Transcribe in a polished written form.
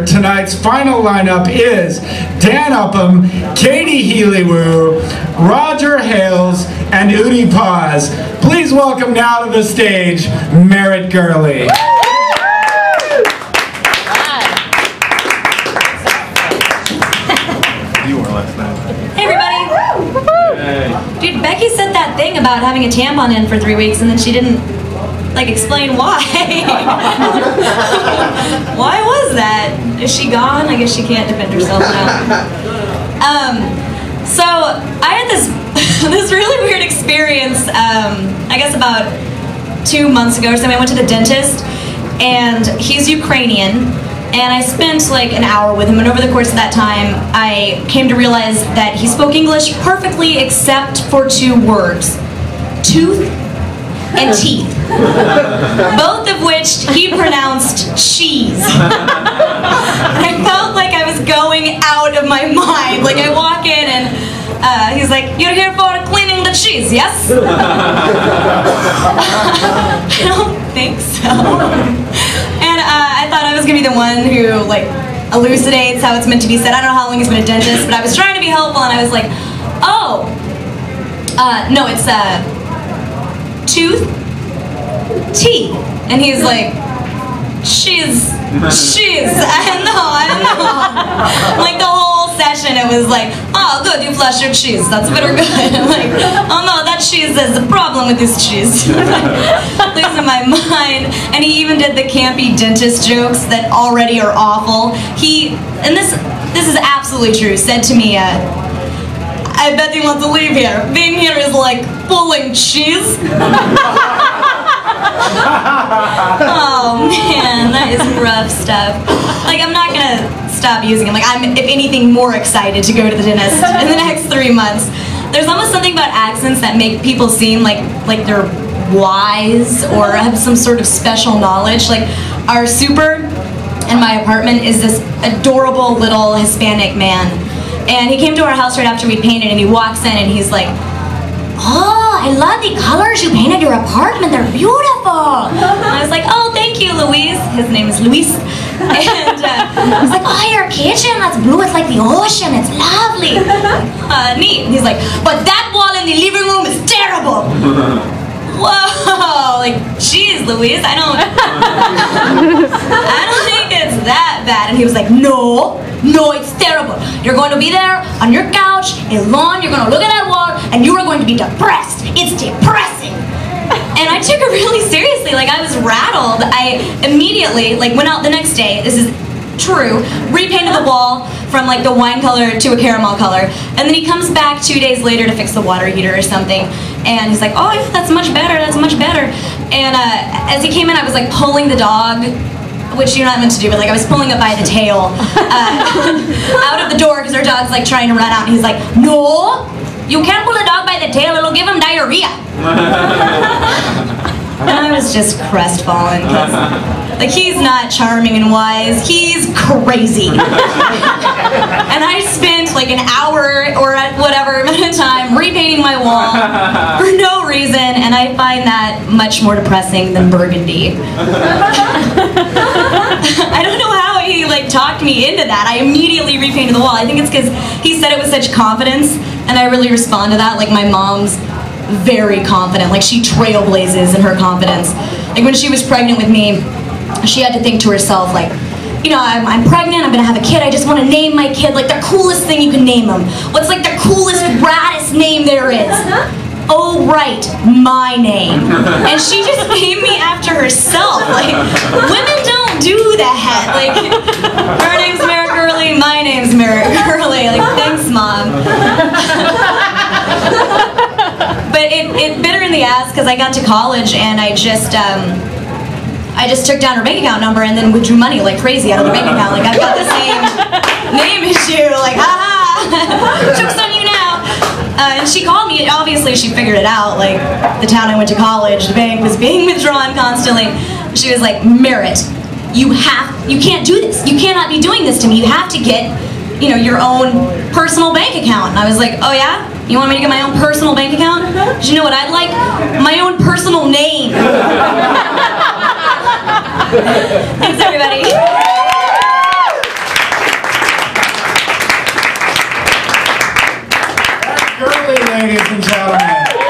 Tonight's final lineup is Dan Upham, Katie Healy-Woo, Roger Hales, and Udi Paz. Please welcome now to the stage, Merritt Gurley. You were last night. Hey everybody! Hey. Dude, Becky said that thing about having a tampon in for 3 weeks and then she didn't, explain why. Why was that? Is she gone? I guess she can't defend herself now. So, I had this this really weird experience, I guess about 2 months ago or something. I went to the dentist, and he's Ukrainian, and I spent like an hour with him, and over the course of that time, I came to realize that he spoke English perfectly except for 2 words. Tooth and teeth. Both of which he pronounced cheese. I felt like I was going out of my mind. Like I walk in and he's like, "You're here for cleaning the cheese, yes?" I don't think so. And I thought I was gonna be the one who elucidates how it's meant to be said. I don't know how long he's been a dentist, but I was trying to be helpful and I was like, "Oh, no, it's tooth, teeth," and he's like, she's, I know. Like the whole session, it was like, "Oh, good, you flushed your cheese. That's better good." I'm like, "Oh no, that cheese is the problem with this cheese." Losing my mind. And he even did the campy dentist jokes that already are awful. He, and this is absolutely true, said to me, "I bet you want to leave here. Being here is like pulling cheese." Oh man, that is rough stuff. I'm not gonna stop using them. I'm, if anything, more excited to go to the dentist in the next 3 months. There's almost something about accents that make people seem like they're wise or have some sort of special knowledge. Like our super in my apartment is this adorable little Hispanic man. And he came to our house right after we painted, and he walks in and he's like, "Oh, I love the colors you painted your apartment. They're beautiful." And I was like, "Oh, thank you, Luis." His name is Luis. And I was like, "Oh, your kitchen, that's blue. It's like the ocean. It's lovely." Neat. And he's like, "But that wall in the living room is terrible." Whoa, geez, Luis, I don't think it's that bad. And he was like, no, it's terrible. You're going to be there on your couch, alone, you're going to look at that wall, and you are going to be depressed. It's depressing. And I took it really seriously. I was rattled. I immediately, went out the next day, this is true, repainted the wall from the wine color to a caramel color, and then he comes back 2 days later to fix the water heater or something, and he's like, "Oh yeah, that's much better, and as he came in, I was pulling the dog, which you're not meant to do, but I was pulling it by the tail out of the door because our dog's trying to run out, and he's like, "No, you can't pull a dog by the tail, it'll give him diarrhea." And I was just crestfallen because he's not charming and wise, he's crazy. And I spent an hour or whatever amount of time repainting my wall for no reason, and I find that much more depressing than burgundy. I don't know how he talked me into that. I immediately repainted the wall. I think it's because he said it with such confidence, and I really respond to that. My mom's very confident. She trailblazes in her confidence. When she was pregnant with me, she had to think to herself, I'm pregnant, I'm gonna have a kid, I just want to name my kid the coolest thing you can name him. What's the coolest, raddest name there is? Oh right, my name. And she just named me after herself. Women don't do that. Her name's Merritt Gurley, my name's Merritt Gurley. Thanks, Mom. But it bit her in the ass because I got to college and I just took down her bank account number and then withdrew money like crazy out of the bank account. I've got the same name issue. Haha, joke's on you now. And she called me. Obviously, she figured it out. The town I went to college, the bank was being withdrawn constantly. She was like, "Merritt, you can't do this. You cannot be doing this to me. You have to get, your own personal bank account." And I was like, "Oh yeah? You want me to get my own personal bank account? Do you know what I'd like? My own personal name." Thanks, everybody. ladies and gentlemen.